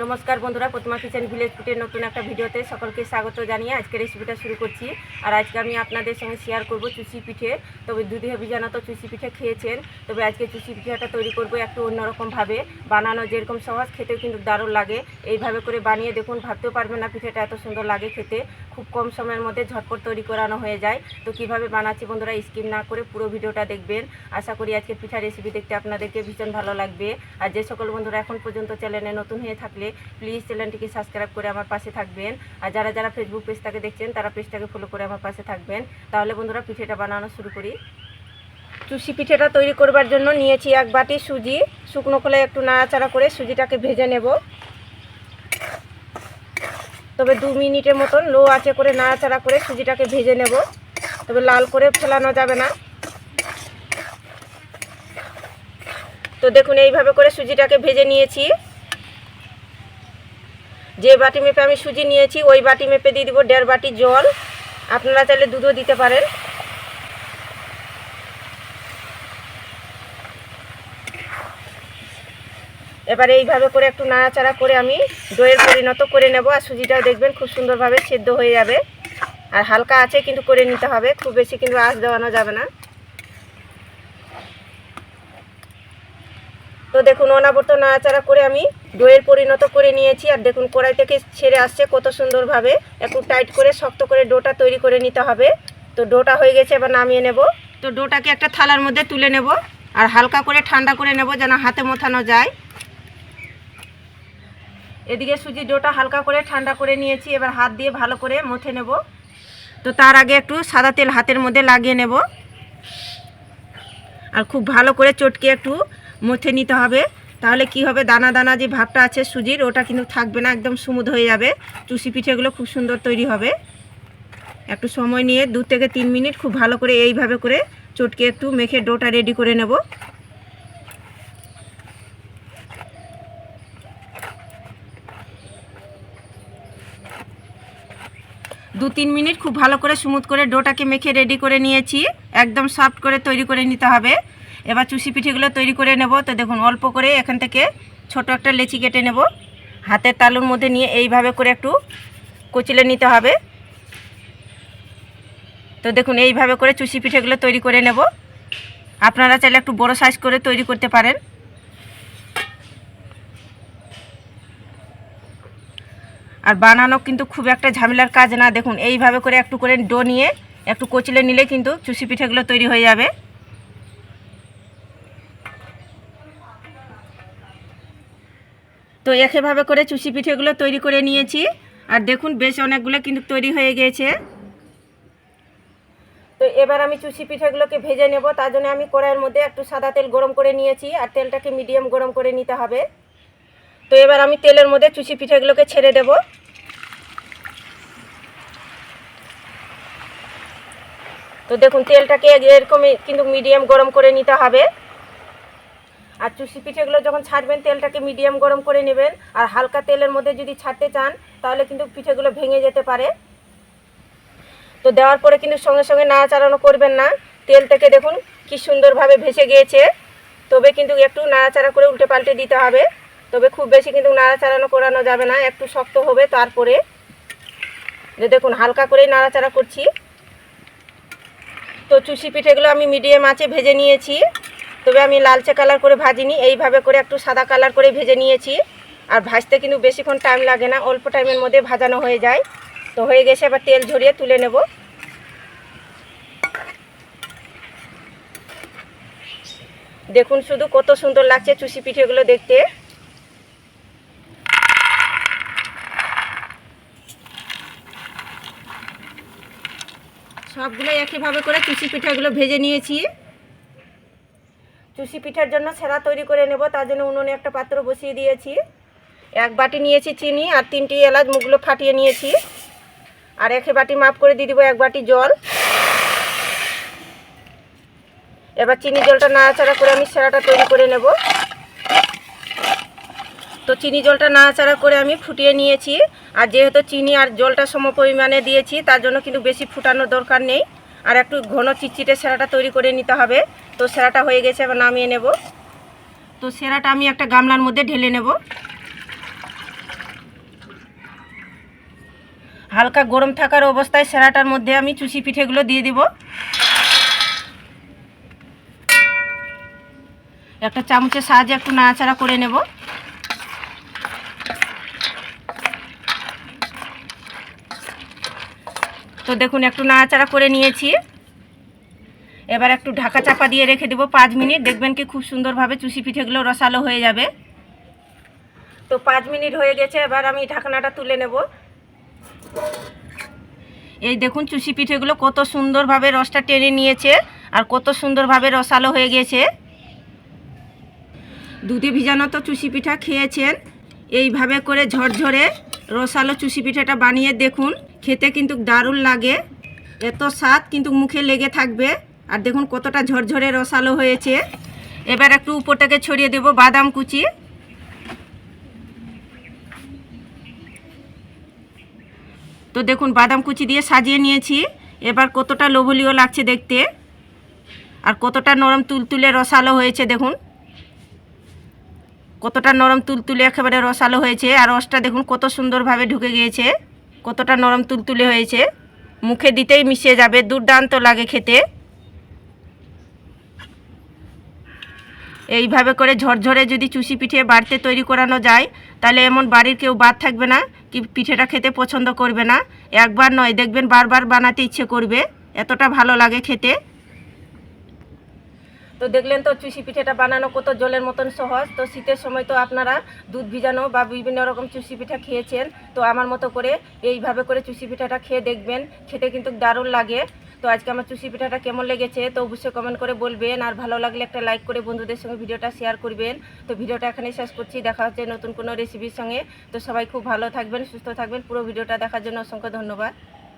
নমস্কার বন্ধুরা, প্রতিমা kitchen village ফুডের নতুন একটা ভিডিওতে সকলকে স্বাগত জানিয়ে আজকে রেসিপিটা শুরু করছি। আর আজকে আমি আপনাদের সঙ্গে শেয়ার করব চুষি পিঠে। তবে দুধে ভিজানো তো চুষি পিঠে খেয়েছেন, তবে আজকে চুষি পিঠাটা তৈরি করব একটু অন্যরকমভাবে। বানানো যেরকম সহজ, খেতেও কিন্তু দারুণ লাগে। এইভাবে করে বানিয়ে দেখুন, ভাবতেও পারবেন না পিঠেটা এত সুন্দর লাগে খেতে। খুব কম সময়ের মধ্যে ঝটপট তৈরি করানো হয়ে যায়। তো কীভাবে বানাচ্ছি বন্ধুরা, স্কিপ না করে পুরো ভিডিওটা দেখবেন। আশা করি আজকে পিঠা রেসিপি দেখতে আপনাদেরকে ভীষণ ভালো লাগবে। আর যে সকল বন্ধুরা এখন পর্যন্ত চ্যানেলে নতুন হয়ে থাকলে প্লিজ চ্যানেলটিকে সাবস্ক্রাইব করে আমার পাশে থাকবেন। আর যারা যারা ফেসবুক পেজটাকে দেখছেন তারা পেজটাকে ফলো করে আমার পাশে থাকবেন। তাহলে বন্ধুরা পিঠেটা বানানো শুরু করি। চুষি পিঠেটা তৈরি করবার জন্য নিয়েছি এক বাটি সুজি। শুকনো খোলায় একটু নাড়াচাড়া করে সুজিটাকে ভেজে নেব। তবে 2 মিনিটের মতন লো আঁচে করে নাড়াচাড়া করে সুজিটাকে ভেজে নেব। তবে লাল করে ফেলানো যাবে না। তো দেখুন এইভাবে করে সুজিটাকে ভেজে নিয়েছি। যে বাটি মেপে আমি সুজি নিয়েছি ওই বাটি মেপে দিয়ে দিব 1.5 বাটি জল। আপনারা চাইলে দুধও দিতে পারেন। এবারে এইভাবে করে একটু নাড়াচাড়া করে আমি দইয়ের পরিণত করে নেব। আর সুজিটাও দেখবেন খুব সুন্দরভাবে সেদ্ধ হয়ে যাবে। আর হালকা আছে কিন্তু করে নিতে হবে, খুব বেশি কিন্তু আঁচ দেওয়ানো যাবে না। তো দেখুন অনাবর্ত নাড়াচাড়া করে আমি দইয়ের পরিণত করে নিয়েছি। আর দেখুন কড়াই থেকে ছেড়ে আসছে কত সুন্দরভাবে। একটু টাইট করে শক্ত করে ডোটা তৈরি করে নিতে হবে। তো ডোটা হয়ে গেছে, এবার নামিয়ে নেব। তো ডোটাকে একটা থালার মধ্যে তুলে নেব। আর হালকা করে ঠান্ডা করে নেব যেন হাতে মোথানো যায়। এদিকে সুজি ডোটা হালকা করে ঠান্ডা করে নিয়েছি, এবার হাত দিয়ে ভালো করে মথে নেব। তো তার আগে একটু সাদা তেল হাতের মধ্যে লাগিয়ে নেব। আর খুব ভালো করে চটকে একটু মথে নিতে হবে। তাহলে কি হবে, দানা দানা যে ভাবটা আছে সুজির ওটা কিন্তু থাকবে না, একদম স্মুথ হয়ে যাবে। চুষি পিঠেগুলো খুব সুন্দর তৈরি হবে। একটু সময় নিয়ে 2 থেকে 3 মিনিট খুব ভালো করে এইভাবে করে চটকে একটু মেখে ডোটা রেডি করে নেব। দু 3 মিনিট খুব ভালো করে স্মুথ করে ডোটাকে মেখে রেডি করে নিয়েছি। একদম সফট করে তৈরি করে নিতে হবে। এবার চুষি পিঠেগুলো তৈরি করে নেব। তো দেখুন অল্প করে এখান থেকে ছোট একটা লেচি কেটে নেব। হাতের তালুর মধ্যে নিয়ে এইভাবে করে একটু কুচিলে নিতে হবে। তো দেখুন এইভাবে করে চুষি পিঠেগুলো তৈরি করে নেব। আপনারা চাইলে একটু বড় সাইজ করে তৈরি করতে পারেন। আর বানানো কিন্তু খুব একটা ঝামেলার কাজ না। দেখুন এইভাবে করে একটু করে ডো নিয়ে একটু কচলে নিলে কিন্তু চুষি পিঠেগুলো তৈরি হয়ে যাবে। তো একইভাবে করে চুষি পিঠেগুলো তৈরি করে নিয়েছি। আর দেখুন বেশ অনেকগুলো কিন্তু তৈরি হয়ে গিয়েছে। তো এবার আমি চুষি পিঠেগুলোকে ভেজে নেব। তার জন্য আমি কড়াইয়ের মধ্যে একটু সাদা তেল গরম করে নিয়েছি। আর তেলটাকে মিডিয়াম গরম করে নিতে হবে। তো এবার আমি তেলের মধ্যে চুষি পিঠেগুলোকে ছেড়ে দেব। তো দেখুন তেলটাকে এরকমই কিন্তু মিডিয়াম গরম করে নিতে হবে। আর চুষি পিঠেগুলো যখন ছাড়বেন তেলটাকে মিডিয়াম গরম করে নেবেন। আর হালকা তেলের মধ্যে যদি ছাড়তে চান তাহলে কিন্তু পিঠেগুলো ভেঙে যেতে পারে। তো দেওয়ার পরে কিন্তু সঙ্গে সঙ্গে নাড়াচাড়ানো করবেন না। তেল থেকে দেখুন কি সুন্দরভাবে ভেসে গিয়েছে। তবে কিন্তু একটু নাড়াচাড়া করে উল্টে পাল্টে দিতে হবে। তবে খুব বেশি কিন্তু নাড়াচাড়ানো করানো যাবে না, একটু শক্ত হবে। তারপরে দেখুন হালকা করেই নাড়াচাড়া করছি। তো চুষি পিঠেগুলো আমি মিডিয়াম আঁচে ভেজে নিয়েছি। তবে আমি লালচে কালার করে ভাজিনি, এইভাবে করে একটু সাদা কালার করে ভেজে নিয়েছি। আর ভাজতে কিন্তু বেশিক্ষণ টাইম লাগে না, অল্প টাইমের মধ্যে ভাজানো হয়ে যায়। তো হয়ে গেছে, এবার তেল ঝরিয়ে তুলে নেব। দেখুন শুধু কত সুন্দর লাগছে চুষি পিঠেগুলো দেখতে। সবগুলো একইভাবে করে চুষি পিঠাগুলো ভেজে নিয়েছি। চুষি পিঠার জন্য সেরা তৈরি করে নেব। তার জন্য উনুনে একটা পাত্র বসিয়ে দিয়েছি। 1 বাটি নিয়েছি চিনি আর 3টি এলাচ মুখগুলো ফাটিয়ে নিয়েছি। আর 1 বাটি মাপ করে দিয়ে দিব 1 বাটি জল। এবার চিনি জলটা নাড়াচাড়া করে আমি সেরাটা তৈরি করে নেব। তো চিনি জলটা নাড়াচাড়া করে আমি ফুটিয়ে নিয়েছি। আর যেহেতু চিনি আর জলটা সম পরিমাণে দিয়েছি তার জন্য কিন্তু বেশি ফুটানোর দরকার নেই। আর একটু ঘন চিটচিটে সেরাটা তৈরি করে নিতে হবে। তো সেরাটা হয়ে গেছে, এবার নামিয়ে নেব। তো সেরাটা আমি একটা গামলার মধ্যে ঢেলে নেব। হালকা গরম থাকার অবস্থায় সেরাটার মধ্যে আমি চুষি পিঠেগুলো দিয়ে দিব। একটা চামচের সাহায্যে একটু নাড়াচাড়া করে নেব। তো দেখুন একটু নাড়াচাড়া করে নিয়েছি। এবার একটু ঢাকা চাপা দিয়ে রেখে দেবো 5 মিনিট। দেখবেন কি খুব সুন্দরভাবে চুষি পিঠেগুলো রসালো হয়ে যাবে। তো 5 মিনিট হয়ে গেছে, এবার আমি ঢাকনাটা তুলে নেব। এই দেখুন চুষি পিঠেগুলো কত সুন্দরভাবে রসটা টেনে নিয়েছে আর কত সুন্দরভাবে রসালো হয়ে গেছে। দুধে ভিজানো তো চুষি পিঠা খেয়েছেন, এইভাবে করে ঝরঝরে রসালো চুষি পিঠাটা বানিয়ে দেখুন, খেতে কিন্তু দারুণ লাগে। এত স্বাদ কিন্তু মুখে লেগে থাকবে। আর দেখুন কতটা ঝরঝরে রসালো হয়েছে। এবার একটু উপরটাকে ছড়িয়ে দেব বাদাম কুচি। তো দেখুন বাদাম কুচি দিয়ে সাজিয়ে নিয়েছি। এবার কতটা লোভনীয় লাগছে দেখতে আর কতটা নরম তুলতুলে রসালো হয়েছে। দেখুন কতটা নরম তুলতুলে একেবারে রসালো হয়েছে। আর রসটা দেখুন কত সুন্দরভাবে ঢুকে গিয়েছে, কতটা নরম তুলতুলে হয়েছে, মুখে দিতেই মিশে যাবে, দুর্দান্ত লাগে খেতে। এইভাবে করে ঝরঝরে যদি চুষি পিঠে বাড়িতে তৈরি করানো যায় তাহলে এমন বাড়ির কেউ বাদ থাকবে না কি পিঠেটা খেতে পছন্দ করবে না। একবার নয়, দেখবেন বারবার বানাতে ইচ্ছে করবে, এতটা ভালো লাগে খেতে। তো দেখলেন তো চুষি পিঠেটা বানানো কত জলের মতন সহজ। তো শীতের সময় তো আপনারা দুধ ভিজানো বা বিভিন্ন রকম চুষি পিঠা খেয়েছেন, তো আমার মতো করে এইভাবে করে চুষি পিঠাটা খেয়ে দেখবেন, খেতে কিন্তু দারুণ লাগে। তো আজকে আমার চুষি পিঠাটা কেমন লেগেছে তো অবশ্যই কমেন্ট করে বলবেন। আর ভালো লাগলে একটা লাইক করে বন্ধুদের সঙ্গে ভিডিওটা শেয়ার করবেন। তো ভিডিওটা এখানেই শেষ করছি, দেখা হচ্ছে নতুন কোনো রেসিপির সঙ্গে। তো সবাই খুব ভালো থাকবেন, সুস্থ থাকবেন। পুরো ভিডিওটা দেখার জন্য অসংখ্য ধন্যবাদ।